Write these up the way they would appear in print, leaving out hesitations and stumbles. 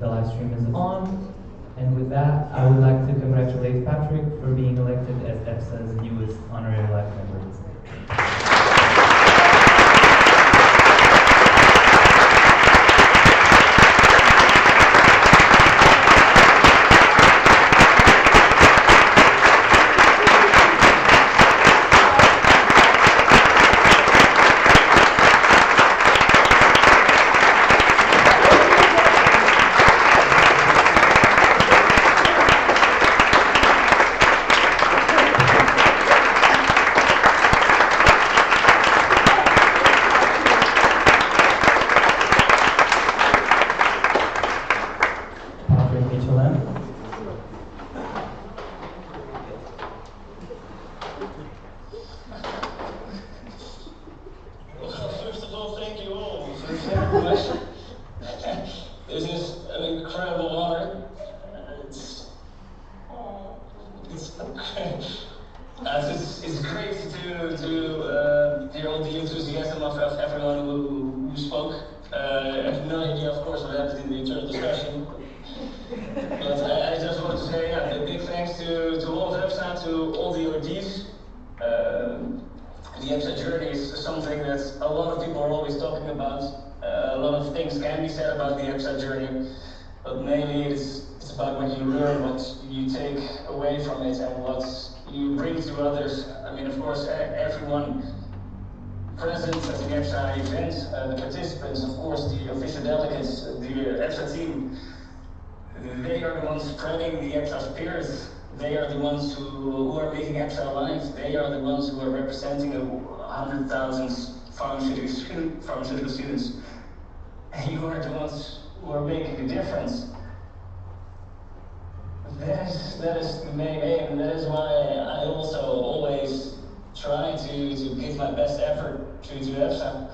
The live stream is on. And with that, I would like to congratulate Patrick for being elected as EPSA's newest honorary life member. It's great to hear all the enthusiasm of everyone who spoke. I have no idea, of course, what happened in the internal discussion. But I just want to say a big thanks to all of EPSA, to all the ODs. The EPSA journey is something that a lot of people are always talking about. A lot of things can be said about the EPSA journey, but mainly it's about what you learn, what you take away from it, and what you bring to others. I mean, of course, everyone present at the EPSA event, the participants, of course, the official delegates, the EPSA team, they are the ones spreading the EPSA spirit. They are the ones who are making EPSA alive. They are the ones who are representing 100,000 pharmaceutical students. And you are the ones who are making the difference. That is the main aim, and that is why I also always try to give my best effort to EPSA.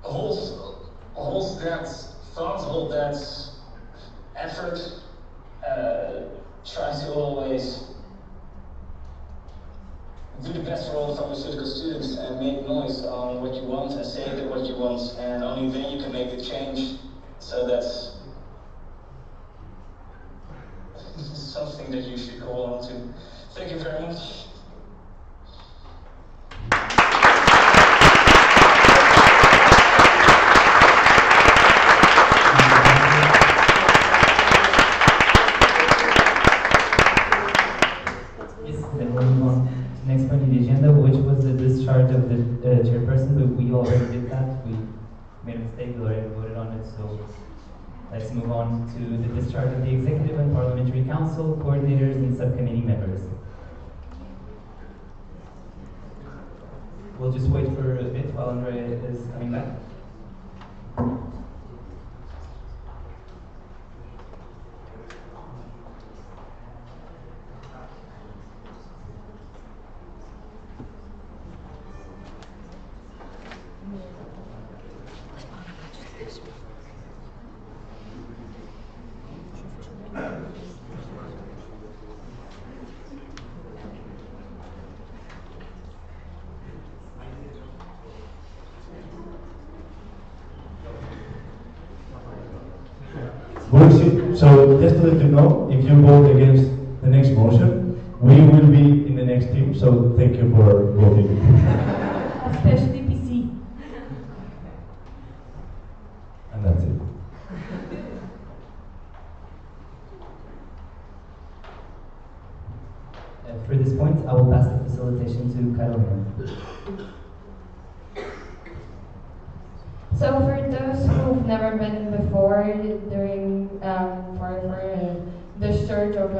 Hold that thought, hold that effort. Try to always do the best for all the pharmaceutical students and make noise on what you want and say what you want, and only then you can make the change. So that's something that you should go on to. Thank you very much. Next point on the agenda, which was the discharge of the chairperson, but we already did that. We made a mistake, we already voted on it, so let's move on to the discharge of the Executive and Parliamentary Council, coordinators, and subcommittee members. We'll just wait for a bit while Andrea is coming back. So just to let you know, if you vote against the next motion, we will be in the next team, so thank you for voting. Especially PC. And that's it. For this point, I will pass the facilitation to Carolina. So for those who've never been before during for discharge of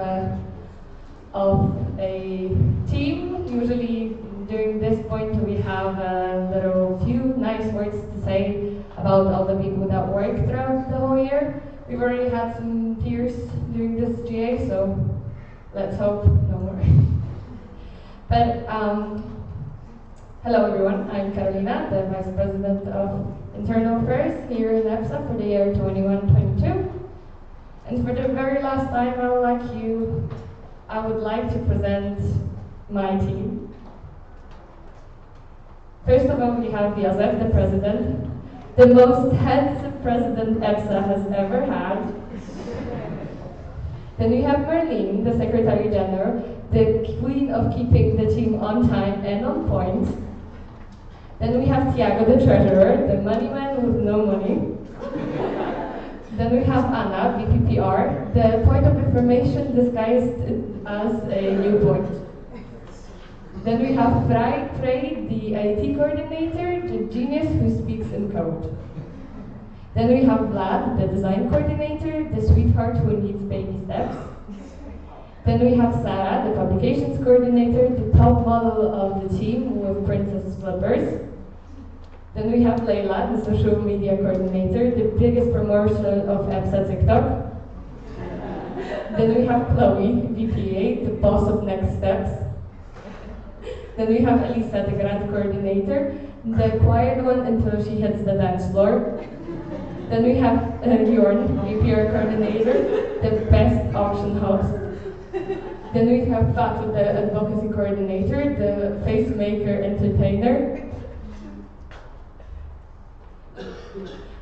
a team, usually during this point we have a little few nice words to say about all the people that work throughout the whole year. We've already had some tears during this GA, so let's hope no more. But hello everyone, I'm Carolina, the Vice President of Internal Affairs here in EPSA for the year 21-22. And for the very last time, I would like to present my team. First of all, we have Josef, the President, the most handsome president EPSA has ever had. Then we have Marlene, the Secretary General, the queen of keeping the team on time and on point. Then we have Tiago, the Treasurer, the money man with no money. Then we have Anna, VPPR, the point of information disguised as a new point. Then we have Frey, the IT coordinator, the genius who speaks in code. Then we have Vlad, the design coordinator, the sweetheart who needs baby steps. Then we have Sarah, the publications coordinator, the top model of the team with princess slippers. Then we have Leila, the social media coordinator, the biggest promoter of EPSA TikTok. Then we have Chloe, VPA, the boss of Next Steps. Then we have Elisa, the grant coordinator, the quiet one until she hits the dance floor. Then we have Jorn, VPR coordinator, the best auction host. Then we have Fatu, the advocacy coordinator, the face maker entertainer.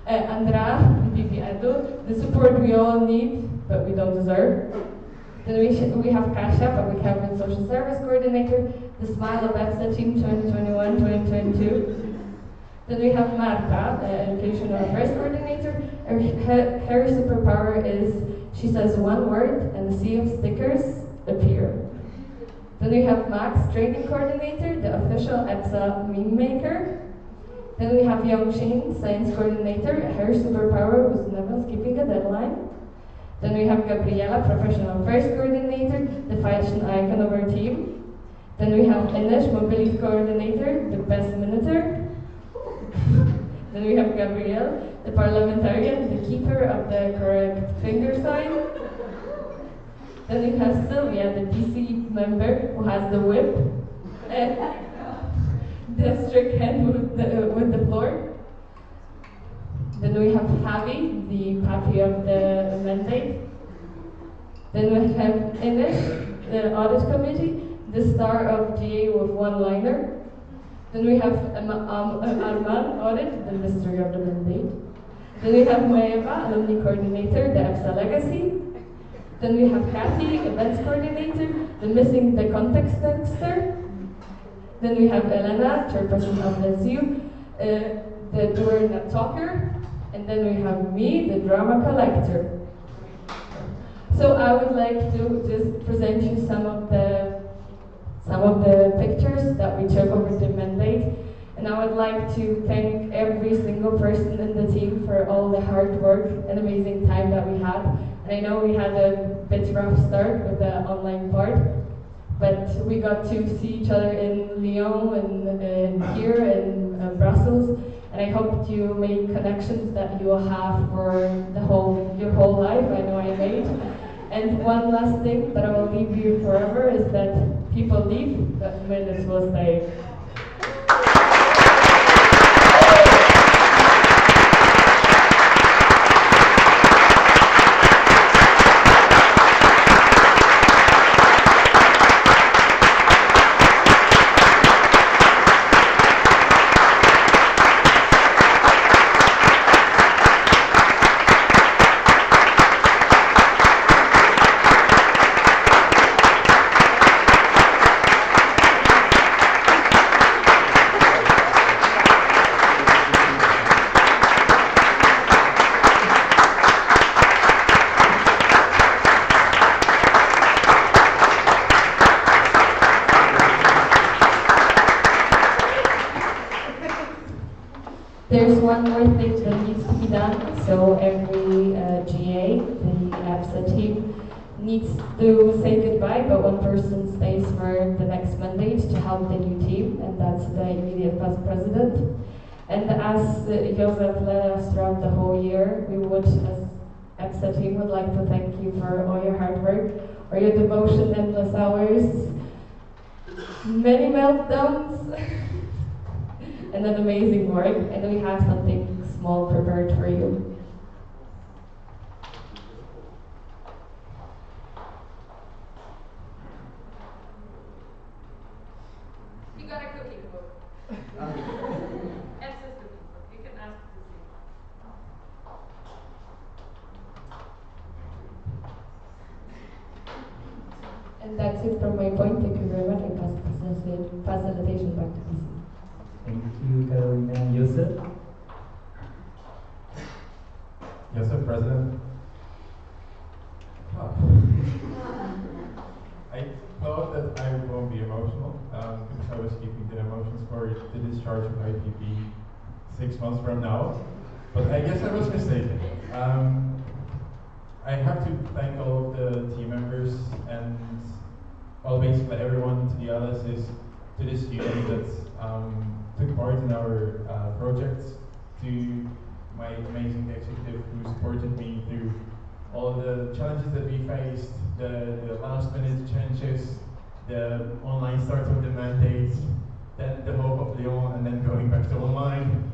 Andra, VP Edu, the support we all need, but we don't deserve. Then we have Kasia, Public Health and Social Service Coordinator, the Smile of EPSA Team 2021-2022. Then we have Marta, the Educational Affairs Coordinator. Her superpower is she says one word and a sea of stickers appear. Then we have Max, Training Coordinator, the official EPSA meme maker. Then we have Yongxin, Science Coordinator. Her superpower was never skipping a deadline. Then we have Gabriela, Professional Affairs Coordinator, the fashion icon of our team. Then we have Ines, Mobility Coordinator, the best minuter. Then we have Gabrielle, the Parliamentarian, the keeper of the correct finger sign. Then we have Sylvia, the DC member who has the whip. And the strict hand with the floor. Then we have Javi, the papi of the mandate. Then we have Ines, the audit committee, the star of GA with one-liner. Then we have Arman, audit, the mystery of the mandate. Then we have Maeva, alumni coordinator, the EPSA legacy. Then we have Kathy, events coordinator, the missing the context texter. Then we have Elena, chairperson of the ZU, the doer not talker. And then we have me, the drama collector. So I would like to just present you some of the pictures that we took over the mandate. And I would like to thank every single person in the team for all the hard work and amazing time that we had. And I know we had a bit rough start with the online part, but we got to see each other in Lyon and here in Brussels. And I hope you make connections that you will have for your whole life. I know I made. And one last thing that I will leave you forever is that people leave, but minutes will stay. There's one more thing that needs to be done. So every GA, the EPSA team, needs to say goodbye, but one person stays for the next mandate to help the new team, and that's the immediate past president. And as Joseph led us throughout the whole year, we would, as EPSA team, would like to thank you for all your hard work, or your devotion, endless hours, many meltdowns. And an amazing work, and we have something small prepared for you. You got a cooking book. EPSA's cooking book. You can ask to see. that's it from my point. Thank you very much. I pass the facilitation back to PC. Thank you, Carolina. Yusuf? Yes, sir, President. I thought that I won't be emotional because I was keeping the emotions for the discharge of IPP 6 months from now. But I guess I was mistaken. I have to thank all of the team members and, well, basically everyone, to the LSs, to the students that took part in our projects, to my amazing executive who supported me through all the challenges that we faced, the last minute changes, the online start of the mandates, then the hope of Lyon, and then going back to online.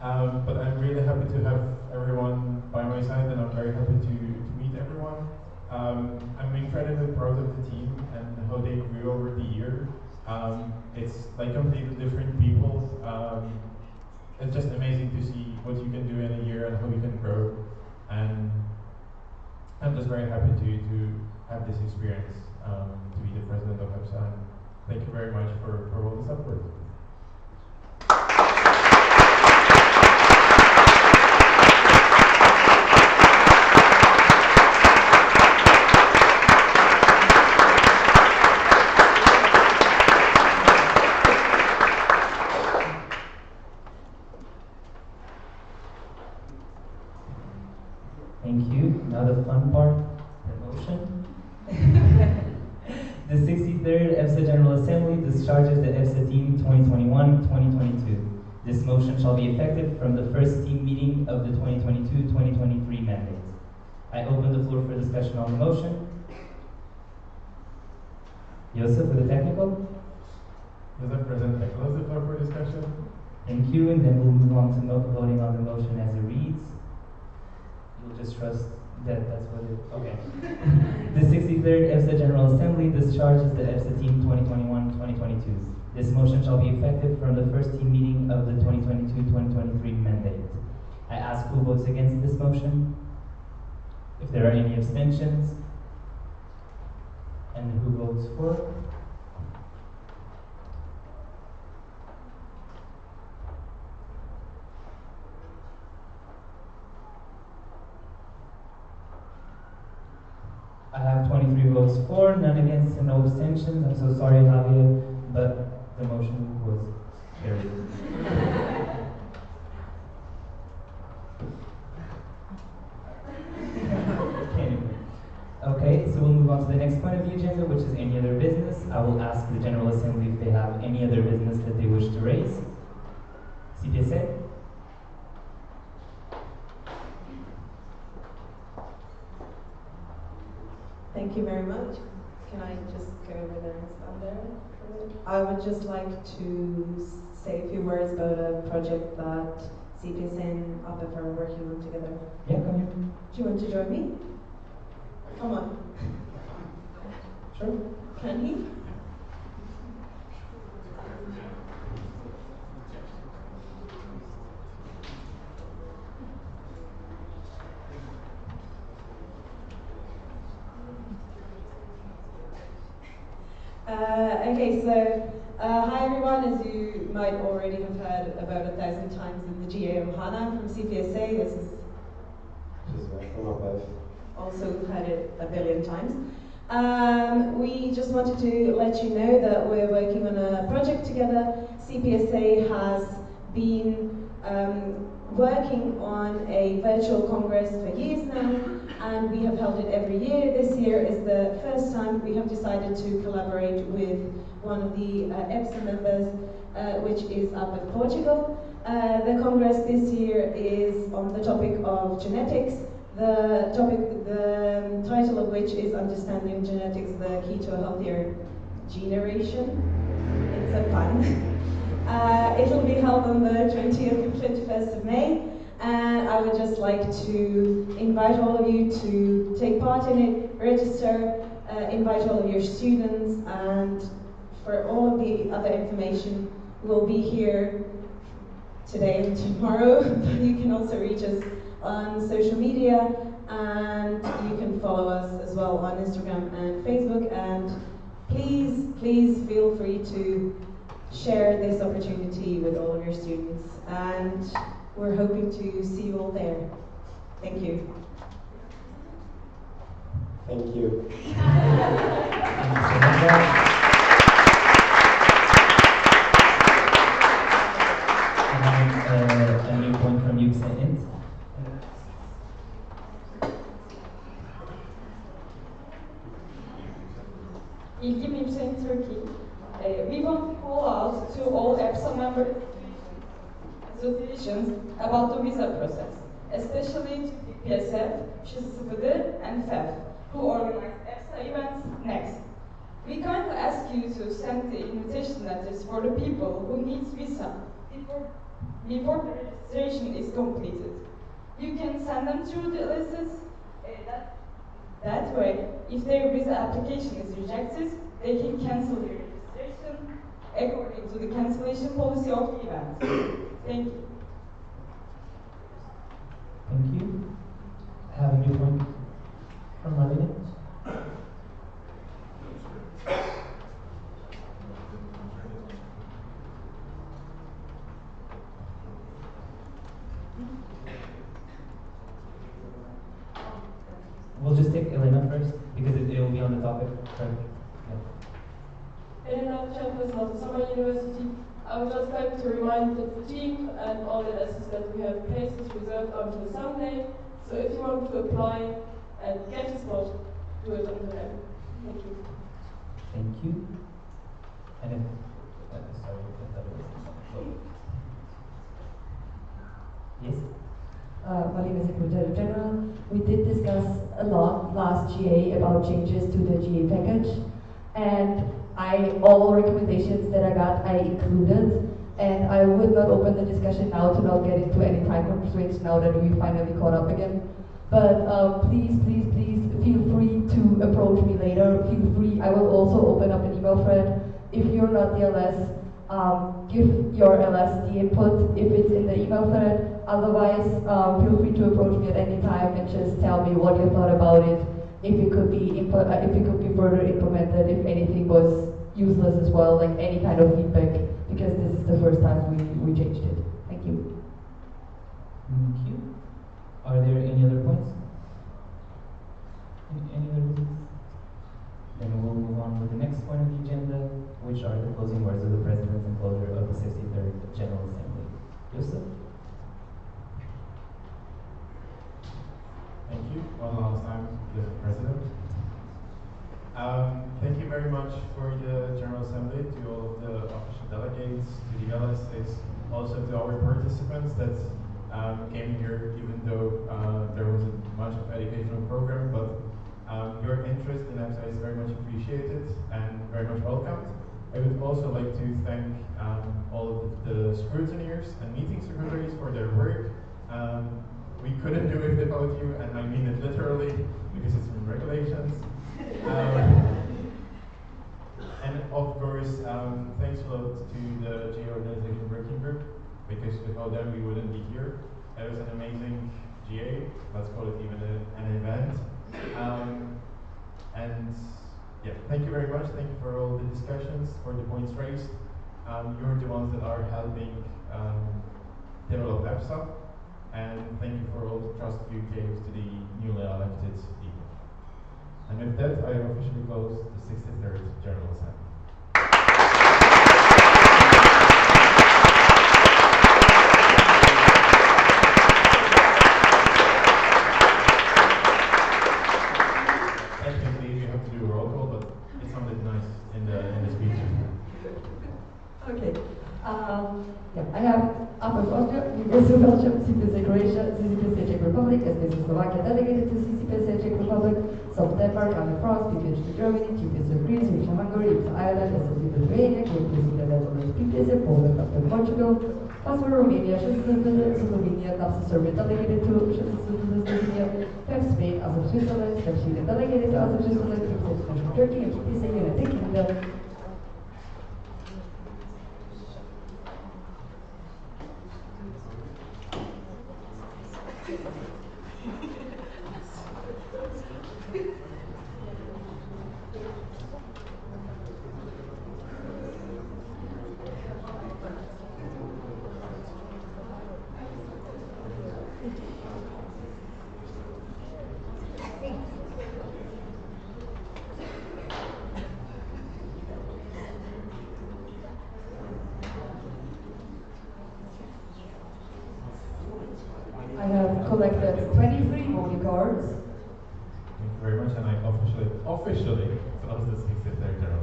But I'm really happy to have everyone by my side, and I'm very happy to meet everyone. I'm incredibly proud of the team and how they grew over the year. It's like completely different people. It's just amazing to see what you can do in a year and how you can grow. And I'm just very happy to have this experience, to be the president of EPSA. And thank you very much for all the support. Thank you. Now the fun part, the motion. The 63rd EPSA General Assembly discharges the EPSA team 2021-2022. This motion shall be effective from the first team meeting of the 2022-2023 mandate. I open the floor for discussion on the motion. Joseph with the technical. Yes, sir, President. I close the floor for discussion. Thank you, and then we'll move on to voting on the motion as it reads. You'll just trust that that's what it, okay. The 63rd EPSA General Assembly discharges the EPSA team 2021-2022. This motion shall be effective from the first team meeting of the 2022-2023 mandate. I ask who votes against this motion, if there are any abstentions, and who votes for. I have 23 votes for, none against, and no abstentions. I'm so sorry, Javier, but the motion was carried. Okay, so we'll move on to the next point of the agenda, which is any other business. I will ask the General Assembly if they have any other business that they wish to raise. CPSA? Thank you very much. Can I just go over there and stand there? I would just like to say a few words about a project that CPSA and APF are working on together. Yeah, come here. Do you want to join me? Come on. Sure. Can he? Okay, so hi everyone. As you might already have heard about 1,000 times in the GA of HANA from CPSA, this is also we've heard it a billion times. We just wanted to let you know that we're working on a project together. CPSA has been working on a virtual congress for years now, and we have held it every year. This year is the first time we have decided to collaborate with one of the EPSA members, which is up in Portugal. The congress this year is on the topic of genetics. The title of which is Understanding Genetics, the Key to a Healthier Generation. It's a pun. It'll be held on the 20th and 21st of May, and I would just like to invite all of you to take part in it, register, invite all of your students, and for all of the other information, we'll be here today and tomorrow. You can also reach us on social media, and you can follow us as well on Instagram and Facebook. please feel free to share this opportunity with all of your students, and we're hoping to see you all there. Thank you. Thank you. A new point from XIII. İlgim Yüksek Turkey. We want to call out to all EPSA member associations about the visa process, especially to EPSF, XIII, and FEF, who organize EPSA events next. We kindly ask you to send the invitation letters for the people who need visa before the registration is completed. You can send them through the lists. That way, if their visa application is rejected, they can cancel their registration according to the cancellation policy of the event. Thank you. Thank you. I have a new point from Marlene. We'll just take Elena first because it will be on the topic. Right? Yeah. Elena, Chairperson of the Summer University. I would just like to remind the team and all the assistants that we have places reserved until Sunday. So if you want to apply and get a spot, do it until then. Thank you. Thank you. And if, sorry, I thought it was. Yes? My name is Secretary General. We did discuss a lot last GA about changes to the GA package, and all recommendations that I got, I included, and I would not open the discussion now to not get into any time constraints now that we finally caught up again. But please feel free to approach me later. Feel free. I will also open up an email thread. If you're not the LS, give your LS the input if it's in the email thread. Otherwise, feel free to approach me at any time and just tell me what you thought about it. If it could be further implemented, if anything was useless as well, like any kind of feedback, because this is the first time we changed it. Thank you. Thank you. Are there any other points? Any other business? Then we'll move on with the next point of the agenda, which are the closing words of the President and closure of the 63rd General Assembly. Joseph? Thank you. One last time, Mr. President. Thank you very much for the General Assembly, to all of the official delegates, to the LSs, also to our participants that came here, even though there wasn't much of educational program, but your interest in EPSA is very much appreciated and very much welcomed. I would also like to thank all of the scrutineers and meeting secretaries for their work. We couldn't do it without you, and I mean it literally, because it's in regulations. And of course, thanks a lot to the GA Organization Working Group, because without them we wouldn't be here. It was an amazing GA, let's call it even an event. And yeah, thank you very much. Thank you for all the discussions, for the points raised. You're the ones that are helping develop EPSA. And thank you for all the trust you gave to the newly elected people. And with that, I officially close the 63rd General Assembly. Technically, we have to do a roll call, but it sounded nice in the speech. Okay. Yeah, I have Upper Austria, Universal Belgium, CPSA Croatia, CPSA Czech Republic, SPSA Slovakia delegated to CPSA Czech Republic, South Denmark, Anne France, PPSA Germany, GPSA Greece, EPSA Hungary, EPSA Ireland, SPSA Lithuania, GPSA Netherlands, PPSA Poland, after Portugal, PASPA Romania, XIII Slovenia, NAFSA Serbia delegated to XIII Slovenia, FEF Spain, as of Switzerland, FEF Sweden delegated to as of Switzerland, EPSA International Turkey, and GPSA United Kingdom. collected 23 voting cards. Thank you very much, and I officially close the 63rd General